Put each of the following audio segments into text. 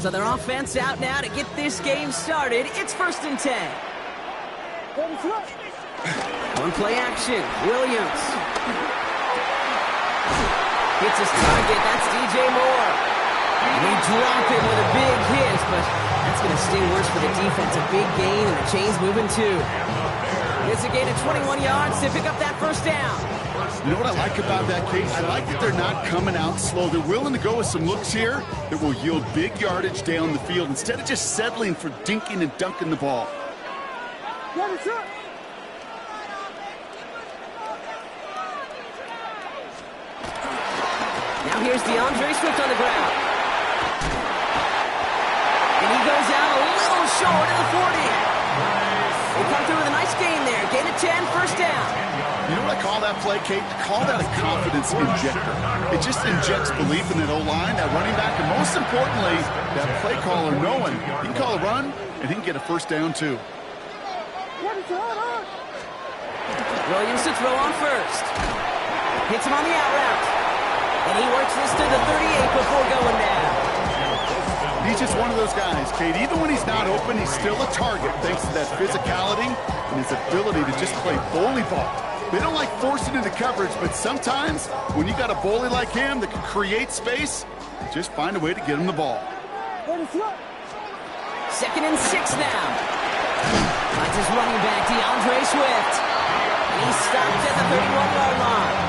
So their offense out now to get this game started. It's 1st and 10. One play action. Williams. Gets his target. That's DJ Moore. And they drop him with a big hit, but that's going to sting worse for the defense. A big gain, and the chain's moving too. It's a gain of 21 yards to pick up that first down. You know what I like about that, Kate? I like that they're not coming out slow. They're willing to go with some looks here that will yield big yardage down the field instead of just settling for dinking and dunking the ball. Now here's DeAndre Swift on the ground. And he goes out a little short of the 40. They come through with a nice gain there. Gain of 10, first down. You know what I call that play, Kate? I call that a confidence injector. It just injects belief in that O-line, that running back, and most importantly, that play caller knowing he can call a run and he can get a first down too. Williams to throw on first. Hits him on the out route. And he works this to the 38 before going down. He's just one of those guys, Kate. Even when he's not open, he's still a target thanks to that physicality and his ability to just play bully ball. They don't like forcing into coverage, but sometimes when you got a bully like him that can create space, just find a way to get him the ball. 2nd and 6 now. Finds his running back, DeAndre Swift. And he stopped at the 31-yard line.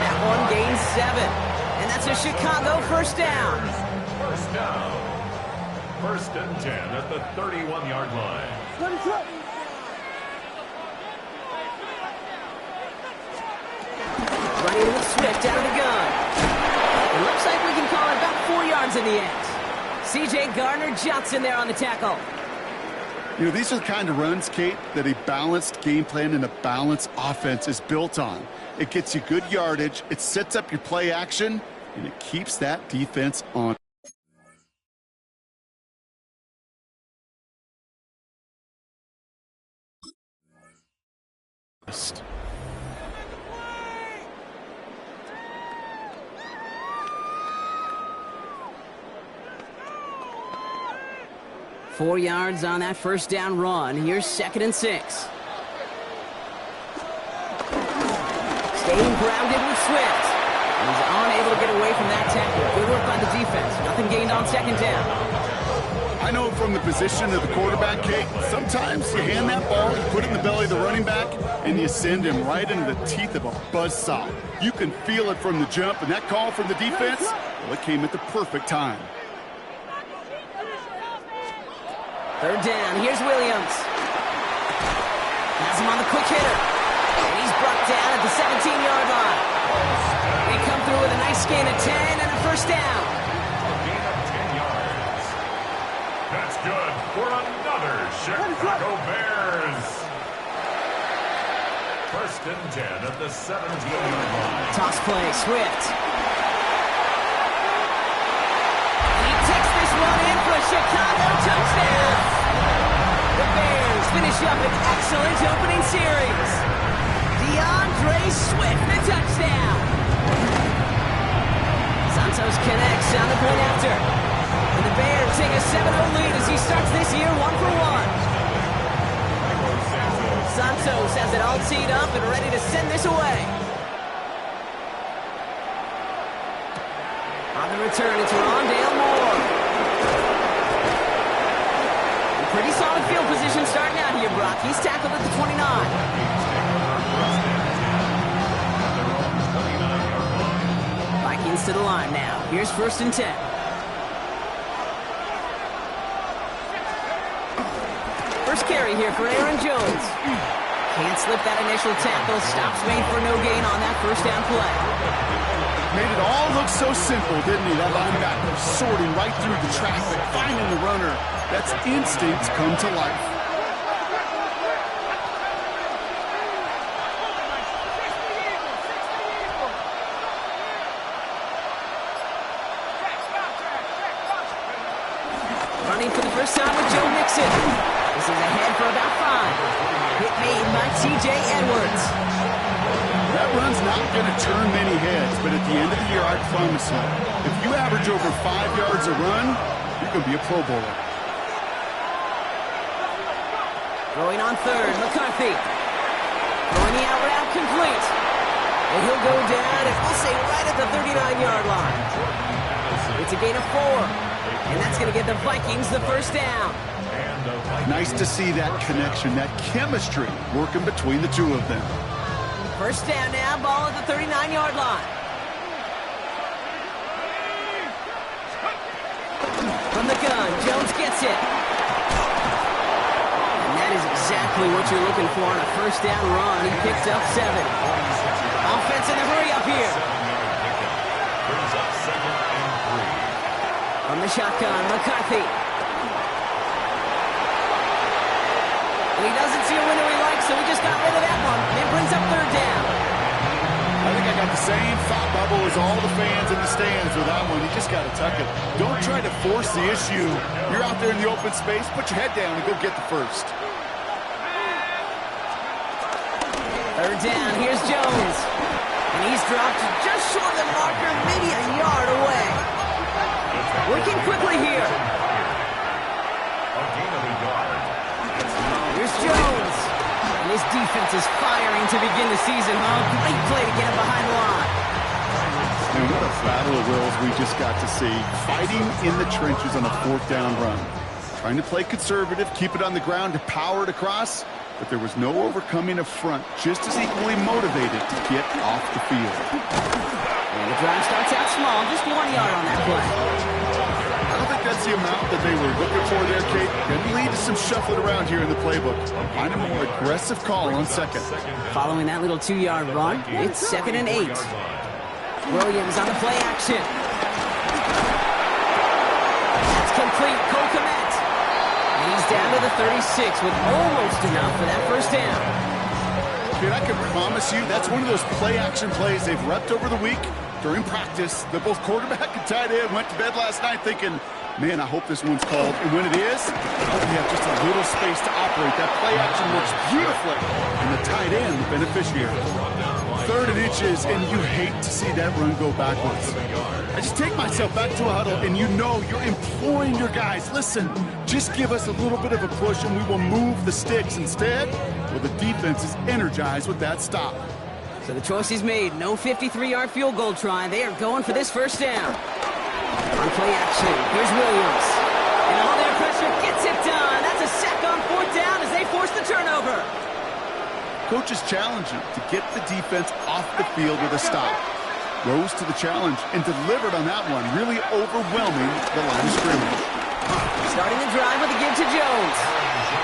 That one gains 7. And that's a Chicago first down. First down. 1st and 10 at the 31-yard line. Running with Swift out of the gun. It looks like we can call it about 4 yards in the end. C.J. Gardner-Johnson there on the tackle. You know, these are the kind of runs, Kate, that a balanced game plan and a balanced offense is built on. It gets you good yardage, it sets up your play action, and it keeps that defense on. Four yards on that first down run. Here's 2nd and 6. Staying grounded with Swift. He's unable to get away from that tackle. Good work by the defense. Nothing gained on 2nd down. I know from the position of the quarterback, Kate, sometimes you hand that ball, you put it in the belly of the running back, and you send him right into the teeth of a buzzsaw. You can feel it from the jump, and that call from the defense, well, it came at the perfect time. 3rd down. Here's Williams. Has him on the quick hitter. And he's brought down at the 17-yard line. They come through with a nice gain of 10 and a first down. A gain of 10 yards. That's good for another Chicago Bears. 1st and 10 at the 17-yard line. Toss play, Swift. He takes this one in for a Chicago touchdown. The Bears finish up an excellent opening series. DeAndre Swift, the touchdown. Santos connects on the point after. And the Bears take a 7-0 lead as he starts this year 1 for 1. Santos has it all teed up and ready to send this away. On the return, it's Rondale Moore. Pretty solid field position starting out here, Brock. He's tackled at the 29. Vikings to the line now. Here's 1st and 10. First carry here for Aaron Jones. Can't slip that initial tackle. Stops made for no gain on that first down play. Made it all look so simple, didn't he? That linebacker sorting right through the traffic, finding the runner. That's instinct come to life. Running for the first time with Joe Mixon. This is ahead for about 5. Hit made by T.J. Edwards. That run's not going to turn many heads, but at the end of the year, I promise you, if you average over 5 yards a run, you're going to be a Pro Bowler. Throwing on third, McCarthy. Throwing the out route complete. And he'll go down, and we'll say right at the 39-yard line. It's a gain of 4. And that's going to give the Vikings the first down. Nice to see that connection, that chemistry working between the two of them. First down now, ball at the 39-yard line. From the gun, Jones gets it. And that is exactly what you're looking for on a first down run. He picked up 7. Offense in a hurry up here. From the shotgun, McCarthy. And he doesn't see a window he likes, so he just got rid of that one. It brings up third down. I think I got the same thought bubble as all the fans in the stands with that one. You just got to tuck it. Don't try to force the issue. You're out there in the open space. Put your head down and go get the first. Third down. Here's Jones. And he's dropped just short of the marker, maybe a yard away. Working quickly here. Here's Jones. And his defense is firing to begin the season. Oh, great play to get him behind the line. And what a battle of wills we just got to see. Fighting in the trenches on a fourth down run. Trying to play conservative, keep it on the ground to power it across. But there was no overcoming a front, just as equally motivated to get off the field. And the drive starts out small, just 1 yard on that play. I don't think that's the amount that they were looking for there, Kate. Can lead to some shuffling around here in the playbook. Find a more aggressive call on second. Following that little 2-yard run, it's 2nd and 8. Williams on the play action. That's complete. Cole Kmet. And he's down to the 36 with almost enough for that first down. Dude, I can promise you that's one of those play-action plays they've repped over the week during practice. That both quarterback and tight end went to bed last night thinking, man, I hope this one's called. And when it is, we have just a little space to operate. That play-action works beautifully. And the tight end, the beneficiary. 3rd and inches, and you hate to see that run go backwards. I just take myself back to a huddle, and you know you're imploring your guys, listen, just give us a little bit of a push, and we will move the sticks instead. Well, the defense is energized with that stop. So the choice is made. No 53-yard field goal try. They are going for this first down. On play action, here's Williams. And all their pressure gets it done. That's a sack on 4th down as they force the turnover. Coach is challenging to get the defense off the field with a stop. Rose to the challenge and delivered on that one, really overwhelming the line of scrimmage. Starting the drive with a give to Jones.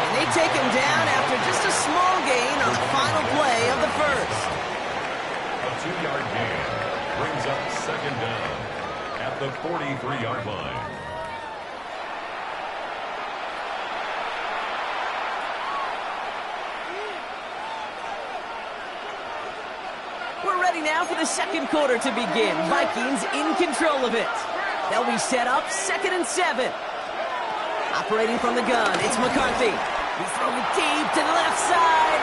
And they take him down after just a small gain on the final play of the first. A 2-yard gain brings up 2nd down at the 43-yard line. We're ready now for the second quarter to begin. Vikings in control of it. They'll be set up 2nd and 7. Operating from the gun, it's McCarthy. He's throwing deep to the left side.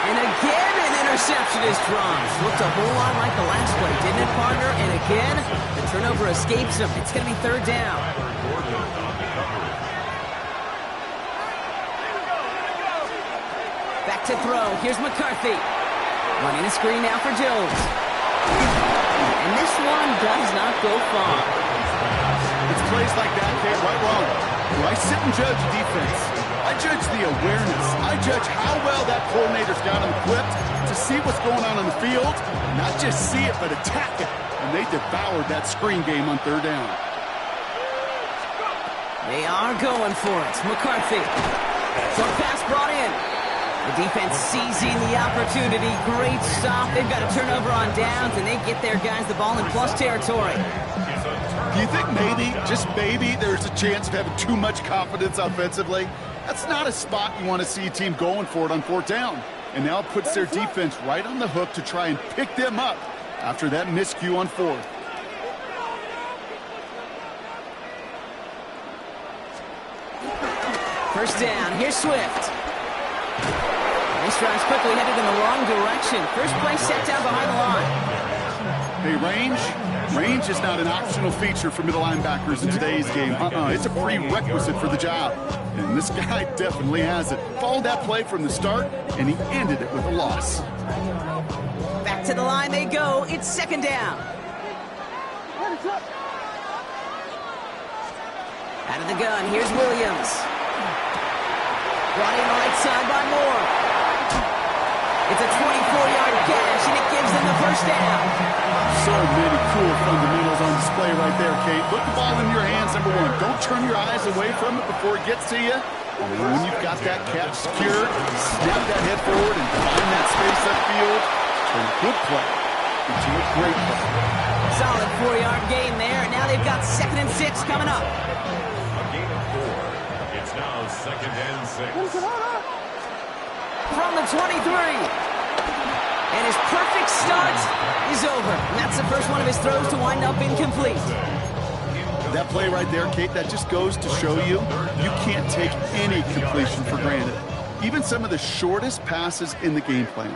And again, an interception is drawn. Looked a whole lot like the last play, didn't it, partner? And again, the turnover escapes him. It's going to be 3rd down. Back to throw. Here's McCarthy. Running a screen now for Jones. And this one does not go far. It's plays like that, Kate, right wrong. Do I sit and judge defense? I judge the awareness. I judge how well that coordinator's got him equipped to see what's going on the field. Not just see it, but attack it. And they devoured that screen game on 3rd down. They are going for it. McCarthy. Short pass brought in. The defense seizing the opportunity. Great stop. They've got a turnover on downs, and they get their guys the ball in plus territory. Do you think maybe, just maybe, there's a chance of having too much confidence offensively? That's not a spot you want to see a team going for it on 4th down. And now it puts their defense right on the hook to try and pick them up after that miscue on 4th. First down. Here's Swift. This drive's quickly headed in the wrong direction. First play set down behind the line. Hey, range, Range is not an optional feature for middle linebackers in today's game. It's a prerequisite for the job. And this guy definitely has it. Followed that play from the start, and he ended it with a loss. Back to the line they go. It's second down. Out of the gun, here's Williams. Brought in right side by Moore. It's a 24-yard gash, and it gives them the first down. So many cool fundamentals on display right there, Kate. Put the ball in your hands, number one. Don't turn your eyes away from it before it gets to you. And then when you've got that catch secured, snap that head forward and find that space upfield. Turn a good play into a great play. Solid 4-yard gain there, and now they've got 2nd and 6 coming up. A gain of 4. It's now 2nd and 6. From the 23. And his perfect start is over. And that's the first one of his throws to wind up incomplete. That play right there, Kate, that just goes to show you can't take any completion for granted. Even some of the shortest passes in the game plan.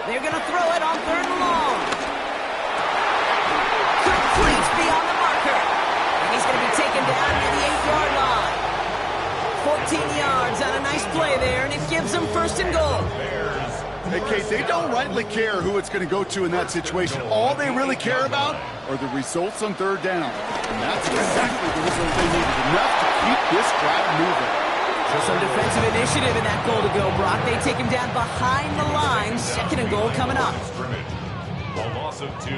They're going to throw it on 3rd and long. Complete beyond the marker. And he's going to be taken down near the 8-yard line. 14 yards on a nice play there, and it gives them 1st and goal. Hey, Kate, they don't rightly care who it's going to go to in that situation. All they really care about are the results on 3rd down. And that's exactly the result they needed. Enough to keep this drive moving. So some defensive initiative in that goal to go, Brock. They take him down behind the line. 2nd and goal coming up. A loss of 2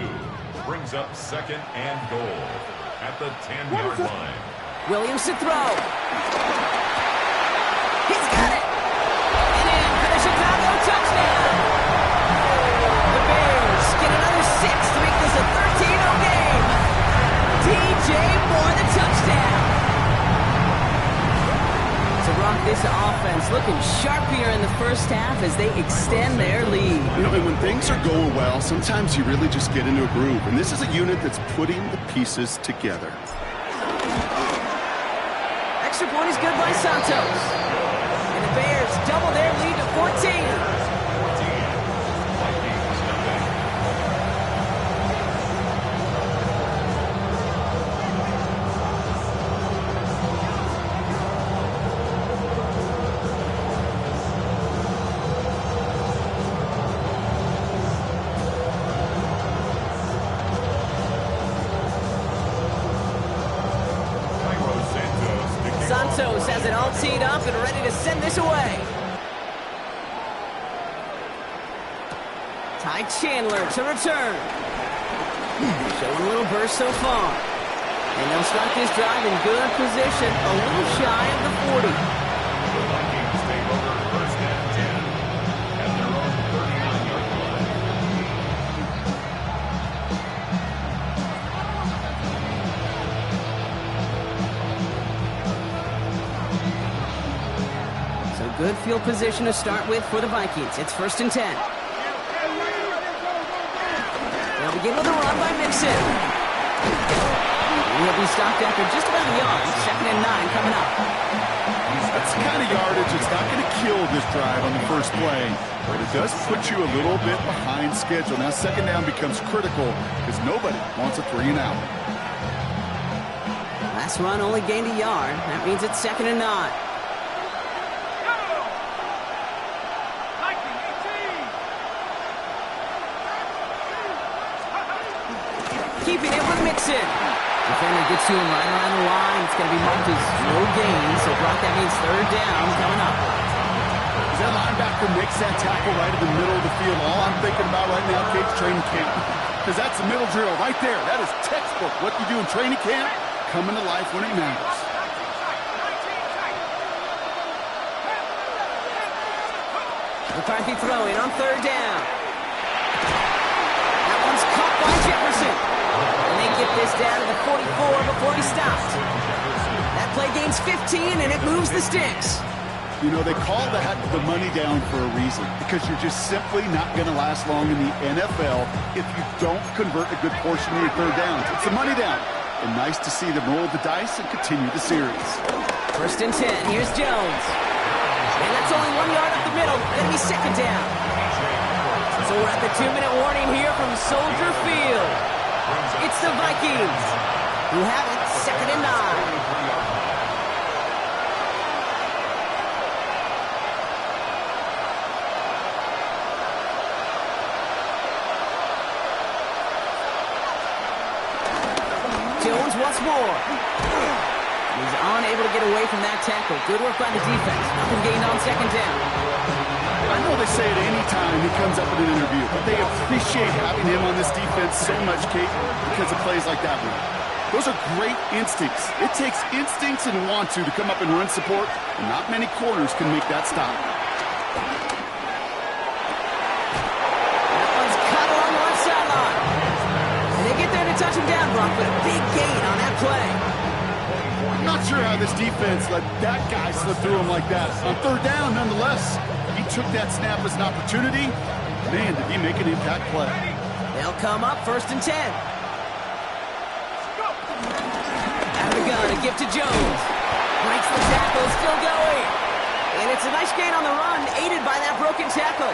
brings up 2nd and goal at the 10-yard line. Williams to throw. He's got it. And in for the Chicago touchdown. The Bears get another 6 to make this a 13-0 game. DJ Moore the touchdown. So Brock, this offense looking sharp here in the first half as they extend their lead. You know, and when things are going well, sometimes you really just get into a groove. And this is a unit that's putting the pieces together. Extra point is good by Santos. And the Bears double their lead to 14. Santos has it all teed up and ready to send this away. Ty Chandler to return. Showing a little burst so far. And they'll start this drive in good position, a little shy of the 40. The Vikings take over 1st and 10 at their own 39-yard line. So good field position to start with for the Vikings. It's 1st and 10. They'll begin with a run by Mixon. He'll be stopped after just about a yard. 2nd and 9 coming up. That's the kind of yardage that's not going to kill this drive on the first play, but it does put you a little bit behind schedule. Now 2nd down becomes critical because nobody wants a 3 and out. Last run only gained a yard. That means it's 2nd and 9. Keeping it with Mixon. Defender gets to him right around the line. It's going to be marked as no gain. So Brock, that means 3rd down coming up. That linebacker makes that tackle right in the middle of the field. All I'm thinking about right now, Kate's training camp. Because that's the middle drill right there. That is textbook. What you do in training camp, coming to life when it matters. McCarthy throwing on 3rd down. That one's caught by Jefferson. And they get this down to the 44 before he stopped. That play gains 15, and it moves the sticks. You know, they call that the money down for a reason, because you're just simply not going to last long in the NFL if you don't convert a good portion of your 3rd downs. It's the money down. And nice to see them roll the dice and continue the series. 1st and 10. Here's Jones. And that's only 1 yard up the middle. Going to be 2nd down. So we're at the 2-minute warning here from Soldier Field. It's the Vikings who have it, 2nd and 9. Jones once more. He's unable to get away from that tackle. Good work by the defense. Nothing gained on 2nd down. I know they say it any time he comes up in an interview, but they appreciate having him on this defense so much, Kate, because of plays like that one. Those are great instincts. It takes instincts and want to come up and run support, and not many corners can make that stop. That one's cut along the left sideline. And they get there to touch him down, Brock, but a big gain on that play. I'm not sure how this defense let that guy slip through him like that. On 3rd down, nonetheless, he took that snap as an opportunity. Man, did he make an impact play. They'll come up 1st and 10. Out of the gun, a gift to Jones. Breaks the tackle, still going. And it's a nice gain on the run, aided by that broken tackle.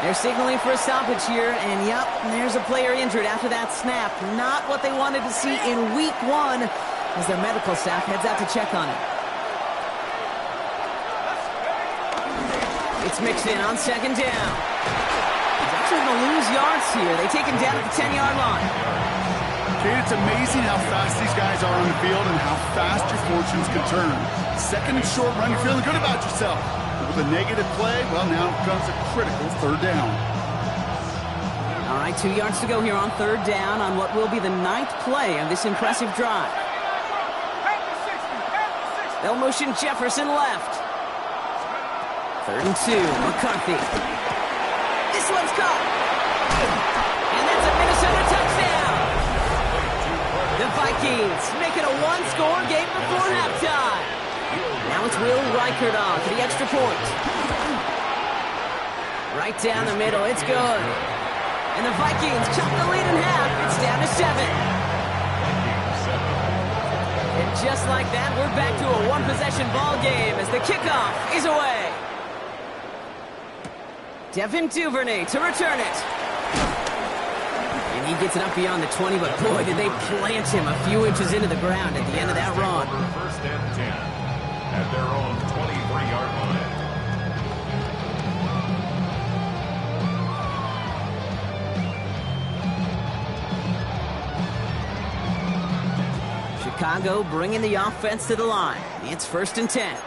They're signaling for a stoppage here, and yep, there's a player injured after that snap. Not what they wanted to see in week 1 as their medical staff heads out to check on him. It's mixed in on 2nd down. He's actually going to lose yards here. They take him down at the 10-yard line. Kate, it's amazing how fast these guys are on the field and how fast your fortunes can turn. 2nd and short run, you're feeling good about yourself. But with a negative play, well, now comes a critical 3rd down. All right, 2 yards to go here on 3rd down on what will be the 9th play of this impressive drive. They'll motion Jefferson left. 3rd and 2, McCarthy. This one's caught. And that's a Minnesota touchdown. The Vikings make it a 1-score game before halftime. Now it's Will Reichert on for the extra point. Right down the middle, it's good. And the Vikings chop the lead in half. It's down to 7. And just like that, we're back to a 1-possession ball game as the kickoff is away. Devin Duvernay to return it. And he gets it up beyond the 20, but boy, did they plant him a few inches into the ground at the end of that run. 1st and 10 at their own 23-yard line. Chicago bringing the offense to the line. It's 1st and 10.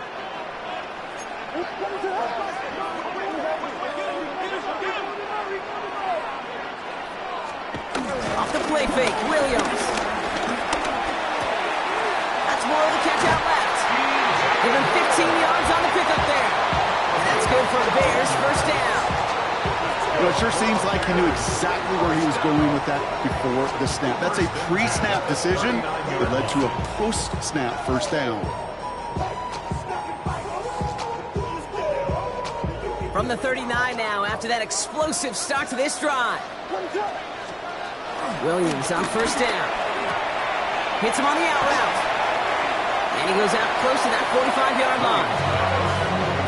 Off the play fake, Williams. That's more of the catch out left. Give him 15 yards on the pickup there. And that's good for the Bears, 1st down. Well, it sure seems like he knew exactly where he was going with that before the snap. That's a pre-snap decision that led to a post-snap 1st down. From the 39 now after that explosive start to this drive. Williams on 1st down. Hits him on the out route. And he goes out close to that 45-yard line.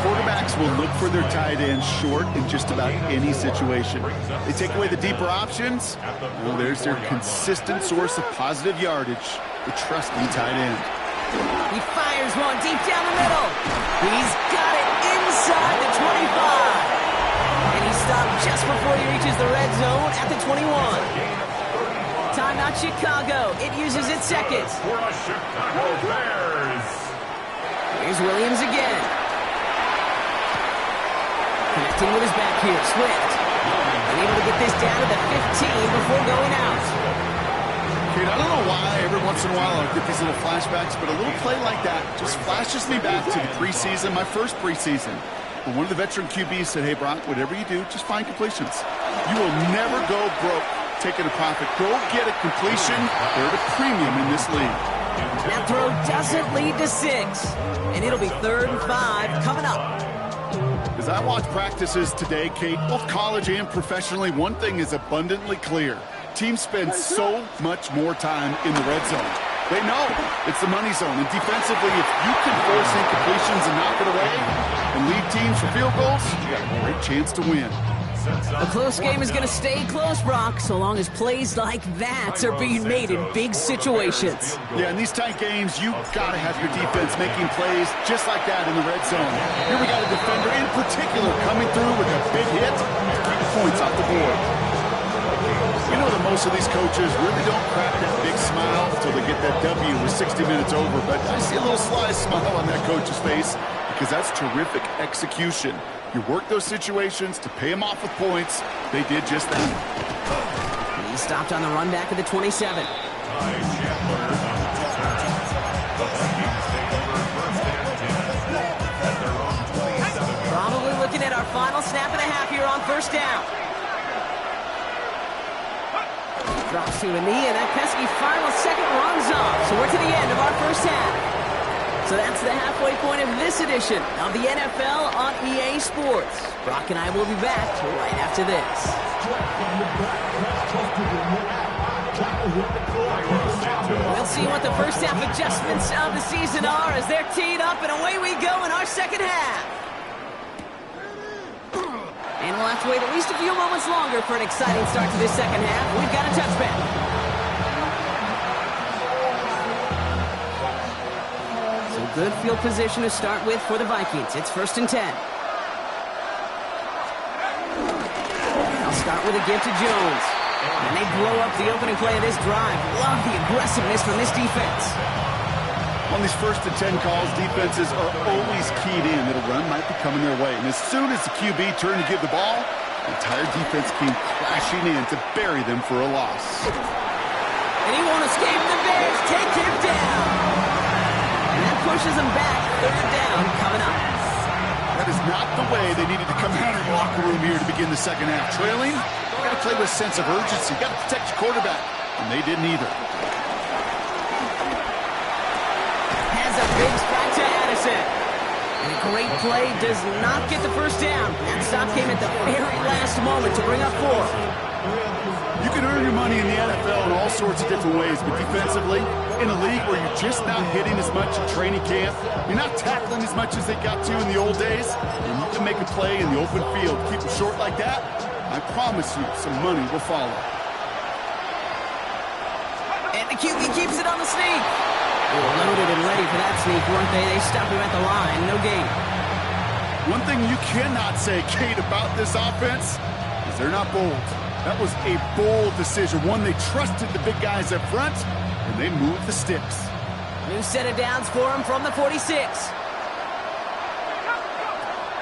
Quarterbacks will look for their tight ends short in just about any situation. They take away the deeper options. Well, there's their consistent source of positive yardage, the trusty tight end. He fires one deep down the middle. He's got it inside the 25. And he stopped just before he reaches the red zone at the 21. Timeout Chicago. It uses its 2nd. For the Chicago Bears. Here's Williams again. Connecting with his back here, Swift. And able to get this down to the 15 before going out. Kate, I don't know why every once in a while I get these little flashbacks, but a little play like that just flashes me back to the preseason, my first preseason. When one of the veteran QBs said, hey, Brock, whatever you do, just find completions. You will never go broke taking a profit. Go get a completion. They're the premium in this league. That throw doesn't lead to 6. And it'll be 3rd and 5 coming up. As I watch practices today, Kate, both college and professionally, one thing is abundantly clear. Teams spend so much more time in the red zone. They know it's the money zone. And defensively, if you can force incompletions and knock it away and lead teams for field goals, you got a great chance to win. A close game is going to stay close, Brock, so long as plays like that are being made in big situations. Yeah, in these tight games, you got to have your defense making plays just like that in the red zone. Here we got a defender in particular coming through with a big hit to keep points off the board. You know that most of these coaches really don't crack that big smile until they get that W with 60 minutes over, but I see a little sly smile on that coach's face because that's terrific execution. You work those situations to pay them off with points. They did just that. He stopped on the run back of the 27. Probably looking at our final snap and a half here on first down. Drops to a knee, and that pesky final second runs off. So we're to the end of our first half. So that's the halfway point of this edition of the NFL on EA Sports. Brock and I will be back right after this. We'll see what the first half adjustments of the season are as they're teed up, and away we go in our second half. And we'll have to wait at least a few moments longer for an exciting start to this second half. We've got a touchback. So good field position to start with for the Vikings. It's 1st and 10. They'll start with a give to Jones. And they blow up the opening play of this drive. Love the aggressiveness from this defense. On these 1st and 10 calls, defenses are always keyed in that a run might be coming their way. And as soon as the QB turned to give the ball, the entire defense came crashing in to bury them for a loss. And he won't escape. The Bears take him down. And that pushes him back. 3rd down coming up. That is not the way they needed to come out of the locker room here to begin the second half. Trailing, you got to play with a sense of urgency. You got to protect your quarterback. And they didn't either. A big strike to Addison. And a great play does not get the first down. That stop came at the very last moment to bring up 4. You can earn your money in the NFL in all sorts of different ways, but defensively, in a league where you're just not hitting as much in training camp, you're not tackling as much as they got to in the old days, and you can make a play in the open field. Keep it short like that, I promise you some money will follow. And the QB keeps it on the sneak. They were loaded and ready for that sneak, weren't they? They stopped him at the line. No gain. One thing you cannot say, Kate, about this offense is they're not bold. That was a bold decision, one they trusted the big guys up front, and they moved the sticks. New set of downs for him from the 46.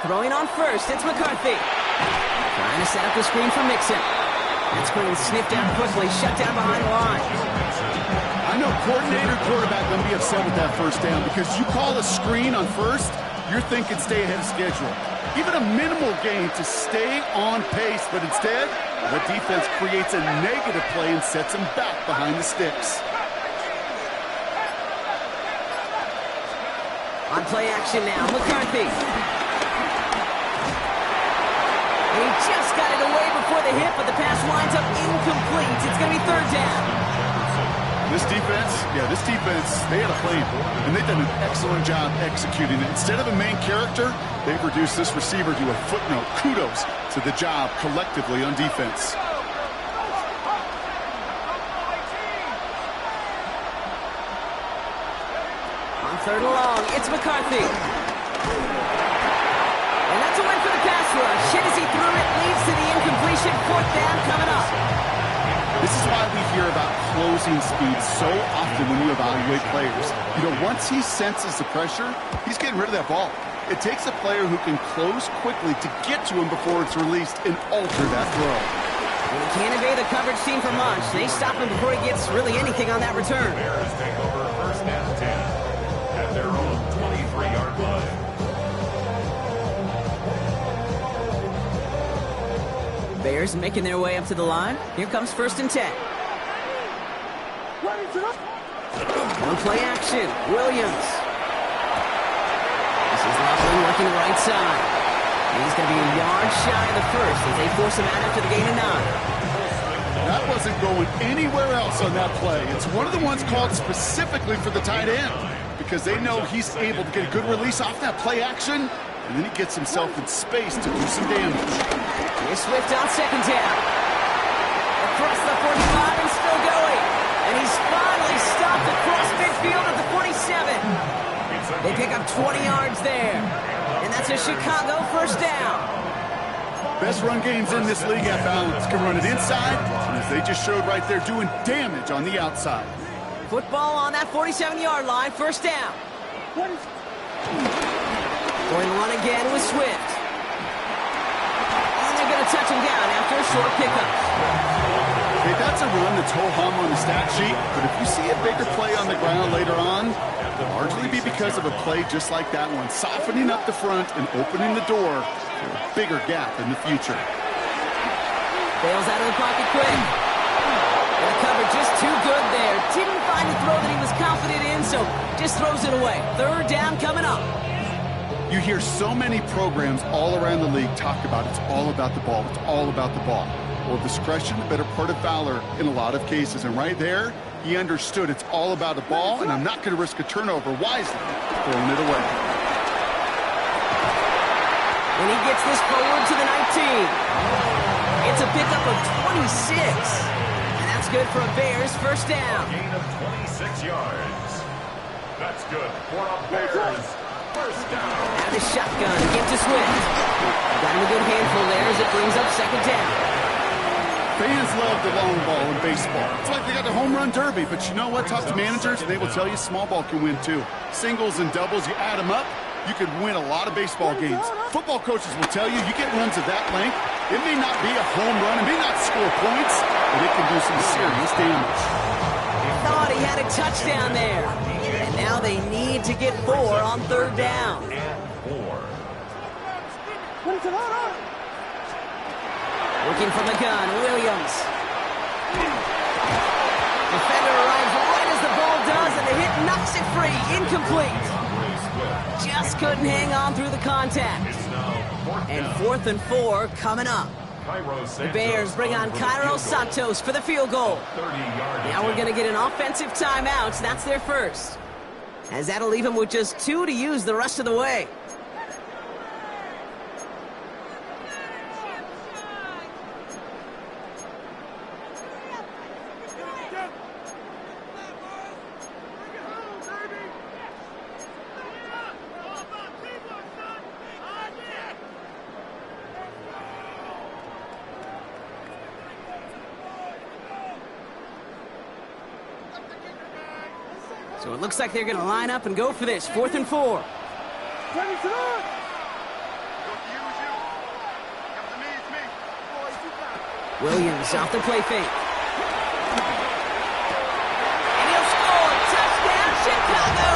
Throwing on first, it's McCarthy. Trying to set up the screen for Mixon. That screen sniffed down quickly, shut down behind the line. I know coordinator, quarterback going to be upset with that first down because you call a screen on first, you're thinking stay ahead of schedule. Even a minimal gain to stay on pace, but instead, the defense creates a negative play and sets them back behind the sticks. On play action now, McCarthy. And he just got it away before the hit, but the pass winds up incomplete. It's going to be 3rd down. This defense, they had a plan, and they've done an excellent job executing it. Instead of a main character, they've reduced this receiver to a footnote. Kudos to the job collectively on defense. On 3rd and long, it's McCarthy. And that's a win for the pass rush. Hit as he threw it, leads to the incompletion. 4th down coming up. This is why we hear about closing speed so often when you evaluate players. You know, once he senses the pressure, he's getting rid of that ball. It takes a player who can close quickly to get to him before it's released and alter that throw. Well, he can't evade the coverage team for much. They stop him before he gets really anything on that return. Bears take over 1st and 10 at their own 23-yard line. Bears making their way up to the line. Here comes 1st and 10. One play action. Williams. This is Loveland working the right side. He's going to be a yard shy of the first as they force him out after the gain of 9. That wasn't going anywhere else on that play. It's one of the ones called specifically for the tight end because they know he's able to get a good release off that play action, and then he gets himself in space to do some damage. Here's Swift on second down. Across the 45 and still going. And he's finally stopped across midfield at the 47. They pick up 20 yards there. And that's a Chicago first down. Best run games in this league at balance. Can run it inside, and as they just showed right there, doing damage on the outside. Football on that 47-yard line, first down. Going to run again with Swift. And they're going to touch him down after a short pickup. Hey, that's a run that's ho-hum on the stat sheet, but if you see a bigger play on the ground later on, it'll largely be because of a play just like that one, softening up the front and opening the door for a bigger gap in the future. Bails out of the pocket quick. And the cover just too good there. Didn't find the throw that he was confident in, so just throws it away. Third down coming up. You hear so many programs all around the league talk about it's all about the ball, it's all about the ball. Well, discretion, the better part of valor in a lot of cases. And right there, he understood it's all about the ball, and I'm not going to risk a turnover wisely, throwing it away. And he gets this forward to the 19. It's a pickup of 26. And that's good for a Bears first down. Gain of 26 yards. That's good for a Bears first down. And the shotgun, give to Swift. Got him a good handful there as it brings up second down. Fans love the long ball in baseball. It's like they got the home run derby, but you know what? Talk to managers, and they will tell you small ball can win too. Singles and doubles, you add them up, you could win a lot of baseball games. Football coaches will tell you, you get runs of that length, it may not be a home run, it may not score points, but it can do some serious damage. Thought he had a touchdown there. And now they need to get 4 on third down. Looking from the gun, Williams. Defender arrives right as the ball does, and the hit knocks it free. Incomplete. Just couldn't hang on through the contact. And 4th and 4 coming up. The Bears bring on Cairo Santos for the field goal. Now we're going to get an offensive timeout. That's their first. As that'll leave them with just 2 to use the rest of the way. So it looks like they're going to line up and go for this. 4th and 4. Williams off the play fake. And he'll score. Touchdown, Chicago!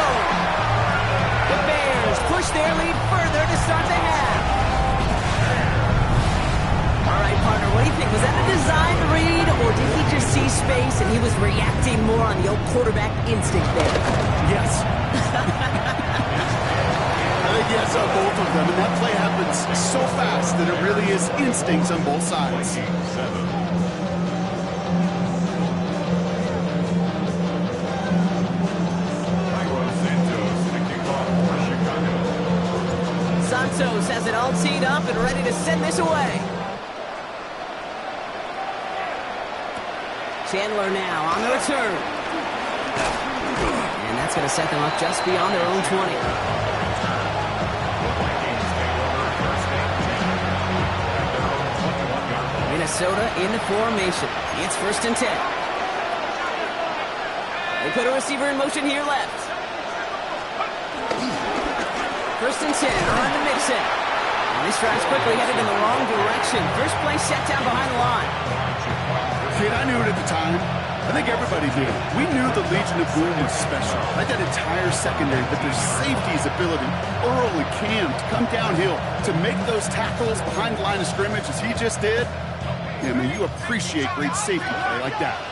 The Bears push their lead further to start the half. All right, partner, what do you think? Was that a designed read, or did he just see space and he was reacting more on the old quarterback instinct there? Yes. I think yes on both of them, and that play happens so fast that it really is instincts on both sides. Santos has it all teed up and ready to send this away. Chandler now on the return. And that's going to set them up just beyond their own 20. Minnesota in the formation. It's 1st and 10. They put a receiver in motion here left. 1st and 10 around the mid-set. And this drive's quickly headed in the wrong direction. First play set down behind the line. Kid, I knew it at the time. I think everybody did. We knew the Legion of Boom was special. Like that entire secondary, but their safety's ability, Earl and Cam, to come downhill, to make those tackles behind the line of scrimmage as he just did. Yeah, man, you appreciate great safety play like that.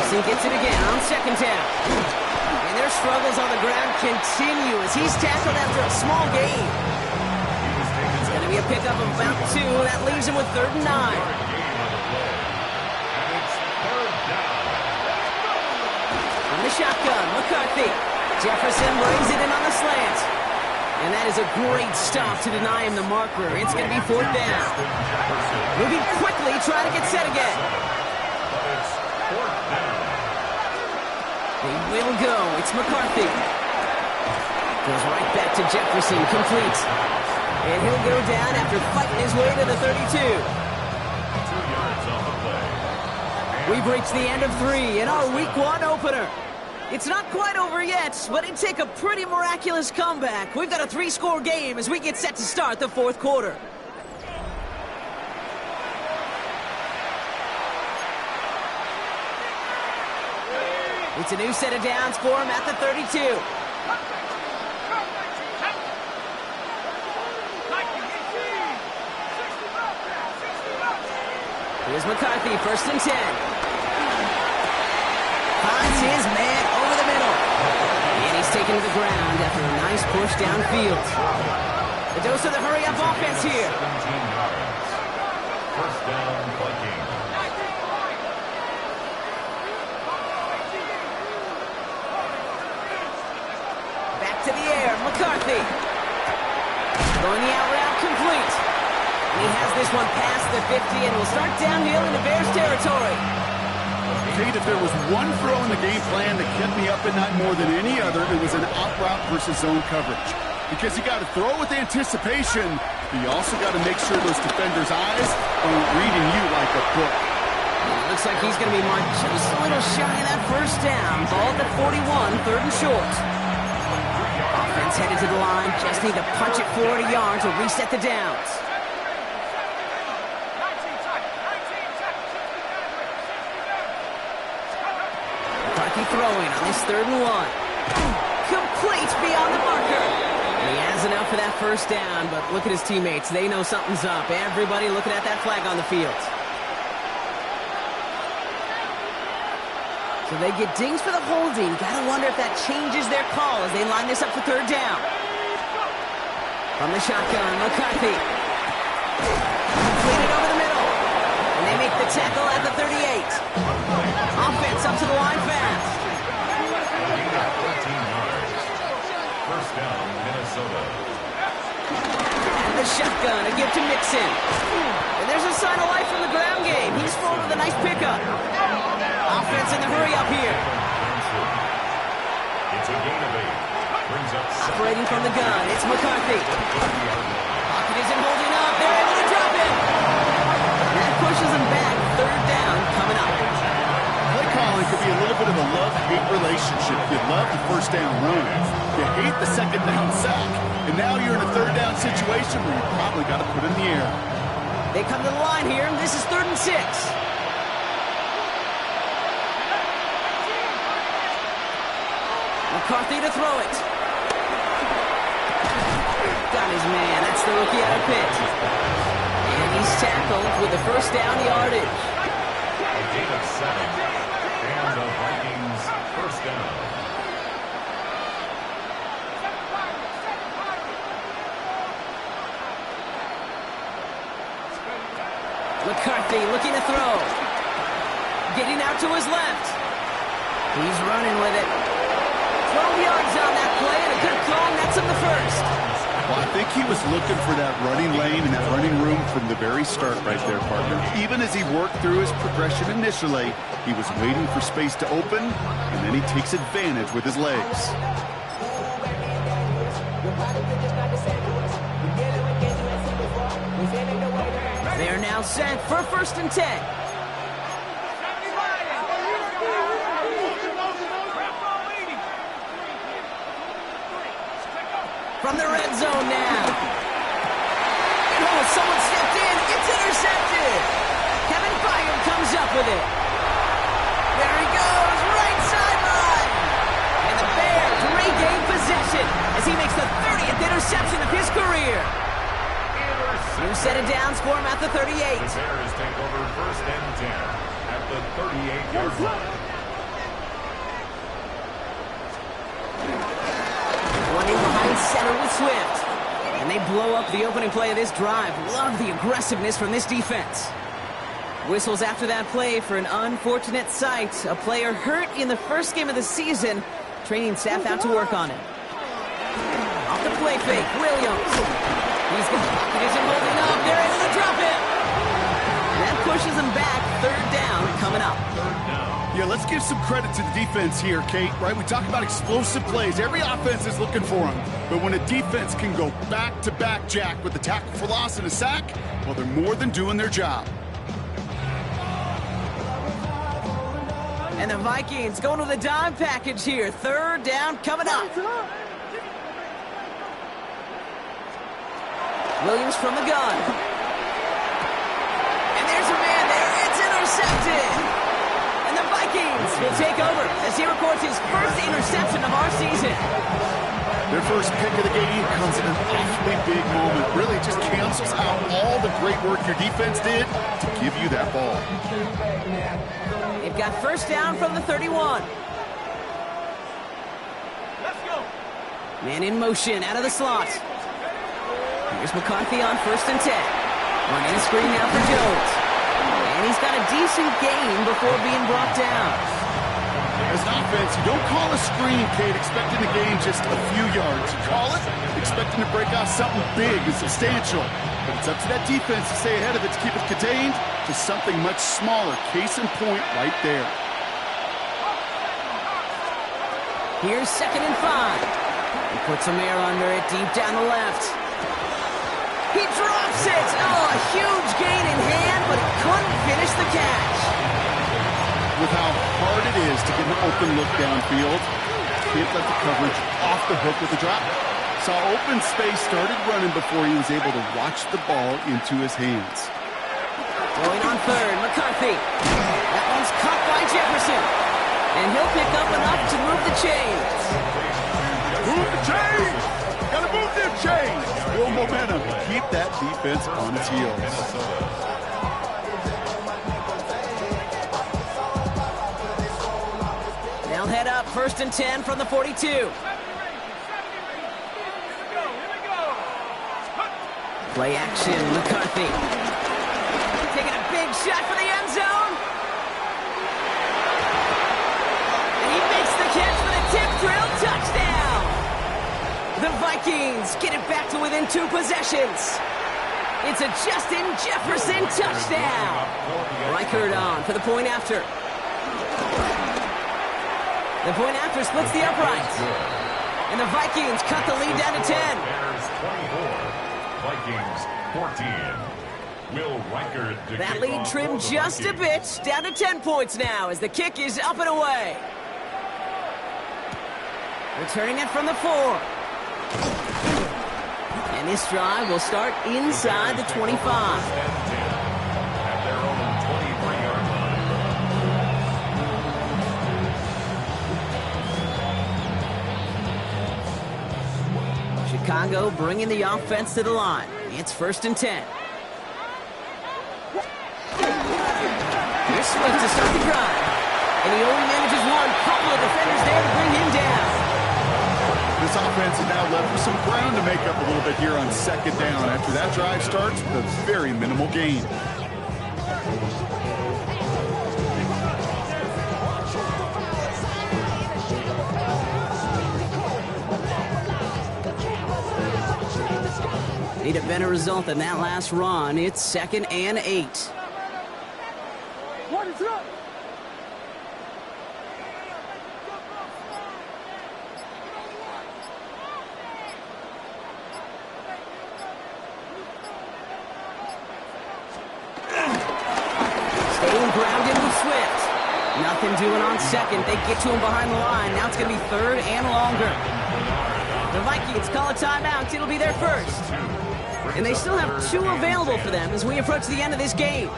He gets it again on second down. And their struggles on the ground continue as he's tackled after a small gain. It's going to be a pickup of about 2. That leaves him with 3rd and 9. From the shotgun, McCarthy. Jefferson brings it in on the slant. And that is a great stop to deny him the marker. It's going to be 4th down. Moving quickly, trying to get set again. It's 4th down. They will go. It's McCarthy. Goes right back to Jefferson, complete. And he'll go down after fighting his way to the 32. 2 yards on the play. We've reached the end of 3 in our Week 1 opener. It's not quite over yet, but it'd take a pretty miraculous comeback. We've got a 3-score game as we get set to start the 4th quarter. It's a new set of downs for him at the 32. Here's McCarthy, 1st and 10. Finds his man over the middle. And he's taken to the ground after a nice push downfield. The dose of the hurry-up offense here. 17 yards. 1st down, Vikings. Back to the air, McCarthy. Going the out route, complete. And he has this one past the 50 and will start downhill into Bears territory. Kate, if there was one throw in the game plan that kept me up at night more than any other, it was an out route versus zone coverage. Because you got to throw with anticipation, but you also got to make sure those defenders' eyes aren't reading you like a book. It looks like he's going to be marked just a little shy of that 1st down. Ball at the 41, 3rd and short. Offense headed to the line, just need to punch it 40 yards to reset the downs. McCarthy throwing on this 3rd and 1. Complete beyond the marker. And he has enough for that 1st down, but look at his teammates. They know something's up. Everybody looking at that flag on the field. So they get dings for the holding. Gotta wonder if that changes their call as they line this up for 3rd down. From the shotgun, McCarthy. Completed over the middle. And they make the tackle at the 38. Offense up to the line fast. 14 yards. 1st down, Minnesota. And the shotgun, a gift to Mixon. And there's a sign of life from the ground game. He's full with a nice pickup. Offense in the hurry up here. It's a gain of 8. Brings up Operating from the gun, it's McCarthy. Pocket isn't holding up. They're able to drop him. That pushes him back. 3rd down coming up. Play calling could be a little bit of a love-hate relationship. You love the 1st down run. You hate the 2nd down sack. And now you're in a 3rd down situation where you probably got to put it in the air. They come to the line here. This is 3rd and 6. McCarthy to throw it. Got his man. That's the rookie out of Pitt. And he's tackled with the 1st down yardage. a gain of 7. And the Vikings 1st down. McCarthy looking to throw. Getting out to his left. He's running with it. 12 yards on that play and a good call, and that's him the 1st. Well, I think he was looking for that running lane and that running room from the very start right there, partner. Even as he worked through his progression initially, he was waiting for space to open, and then he takes advantage with his legs. They're now set for 1st and 10. From the red zone now. Oh, someone stepped in. It's intercepted. Kevin Byard comes up with it. There he goes, right sideline. And the Bears regain possession as he makes the 30th interception of his career. New set of downs for him at the 38. The Bears take over 1st and 10 at the 38-yard line. Running behind center with Swift. And they blow up the opening play of this drive. Love the aggressiveness from this defense. Whistles after that play for an unfortunate sight. A player hurt in the 1st game of the season. training staff out to work on it. Off the play fake, Williams. He's got the pocket, isn't holding up. They're able to drop it. That pushes him back. Third down coming up. Yeah, let's give some credit to the defense here, Kate, right? We talk about explosive plays. Every offense is looking for them. But when a defense can go back-to-back, Jack, with a tackle for loss and a sack, well, they're more than doing their job. And the Vikings going to the dime package here. Third down coming up. Williams from the gun. And there's a man there. It's intercepted. And the Vikings will take over as he records his first interception of our season. Their first pick of the game comes in an awfully big moment. Really just cancels out all the great work your defense did to give you that ball. They've got first down from the 31. Let's go. Man in motion out of the slot. Here's McCarthy on 1st and 10. Running a screen now for Jones. And he's got a decent gain before being brought down. As an offense, you don't call a screen, Kate, expecting to gain just a few yards. You call it expecting to break out something big and substantial. But it's up to that defense to stay ahead of it, to keep it contained to something much smaller. Case in point right there. Here's 2nd and 5. He puts some air under it deep down the left. He drops it. Oh, a huge gain in hand, but he couldn't finish the catch. With how hard it is to get an open look downfield, can't let the coverage off the hook with the drop. Saw open space, started running before he was able to watch the ball into his hands. Going on 3rd, McCarthy. That one's caught by Jefferson. And he'll pick up enough to move the chains. Move the chains! Gotta move them chains! Real momentum. Keep that defense on its heels. They'll head up 1st and 10 from the 42. Play action, McCarthy. Taking a big shot for the end zone. And he makes the catch for the tip drill touchdown. The Vikings get it back to within 2 possessions. It's a Justin Jefferson touchdown. Reichert on for the point after. The point after splits the uprights. And the Vikings cut the lead down to 10. Bears 24, Vikings 14. Will Reichert to That kick lead off trimmed for the just a Vikings. bit, down to 10 points now as the kick is up and away. Returning it from the 4. And this drive will start inside the 25. At their own 23-yard line. Chicago bringing the offense to the line. It's 1st and 10. Here's Swift to start the drive. And he only manages one. Couple of defenders there to bring him down. This offense is now left with some ground to make up a little bit here on 2nd down after that drive starts with a very minimal gain. Need a better result than that last run. It's 2nd and 8. What is up? Staying grounded with Swift. Nothing doing on 2nd. They get to him behind the line. Now it's going to be 3rd and longer. The Vikings call a timeout. It'll be their first. And they still have 2 available for them as we approach the end of this game.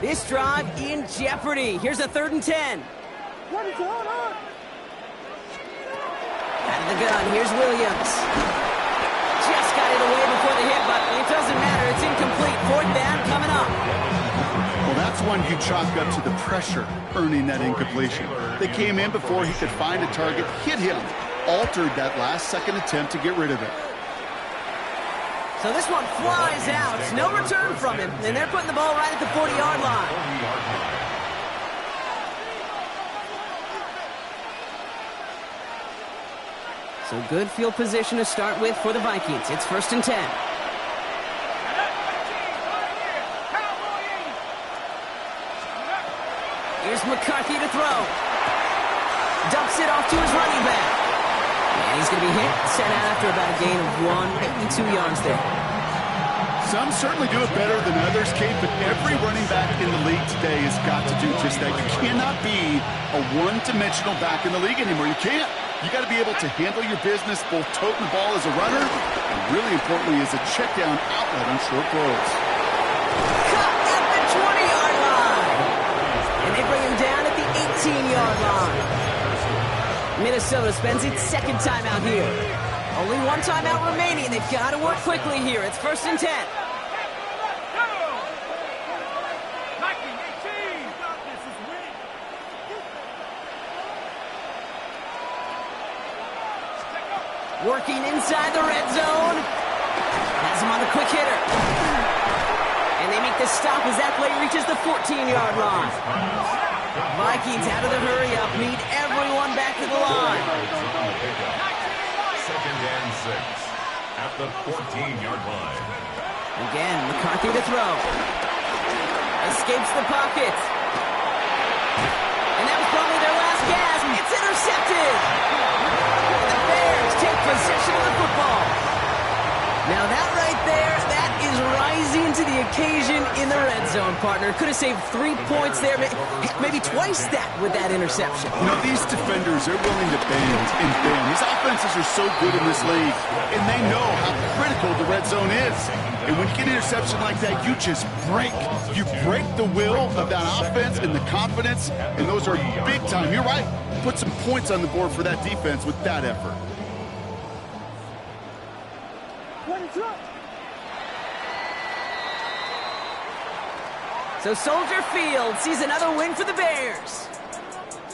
This drive in jeopardy. Here's a 3rd and 10. What is going on? Out of the gun, here's Williams. Just got it away before the hit, but it doesn't matter. It's incomplete. 4th down coming up. Well, that's one you chalk up to the pressure earning that incompletion. They came in before he could find a target, hit him, altered that last second attempt to get rid of it. So this one flies out. No return from him. And they're putting the ball right at the 40-yard line. So good field position to start with for the Vikings. It's 1st and 10. Here's McCarthy to throw. Dumps it off to his running back. And he's going to be hit, sent out after about a gain of 1, maybe 2 yards there. Some certainly do it better than others, Kate, but every running back in the league today has got to do just that. You cannot be a one-dimensional back in the league anymore. You can't. You got to be able to handle your business, both toting the ball as a runner, and really importantly as a check down outlet on short throws. Cut at the 20-yard line. And they bring him down at the 18-yard line. Minnesota spends its second timeout here. Only 1 timeout remaining. They've got to work quickly here. It's 1st and 10. Working inside the red zone. Has him on the quick hitter. And they make the stop as that play reaches the 14-yard line. Vikings out of the hurry-up. Need everyone back to the line. 2nd and 6 at the 14-yard line. Again, McCarthy to throw. Escapes the pocket. And that was probably their last gasp. It's intercepted. The Bears take possession of the football. Now that right there, that is rising to the occasion in the red zone, partner. Could have saved 3 points there, maybe twice that with that interception. You know, these defenders are willing to bend and bend. These offenses are so good in this league, and they know how critical the red zone is. And when you get an interception like that, you just break. You break the will of that offense and the confidence, and those are big time. You're right. Put some points on the board for that defense with that effort. So Soldier Field sees another win for the Bears.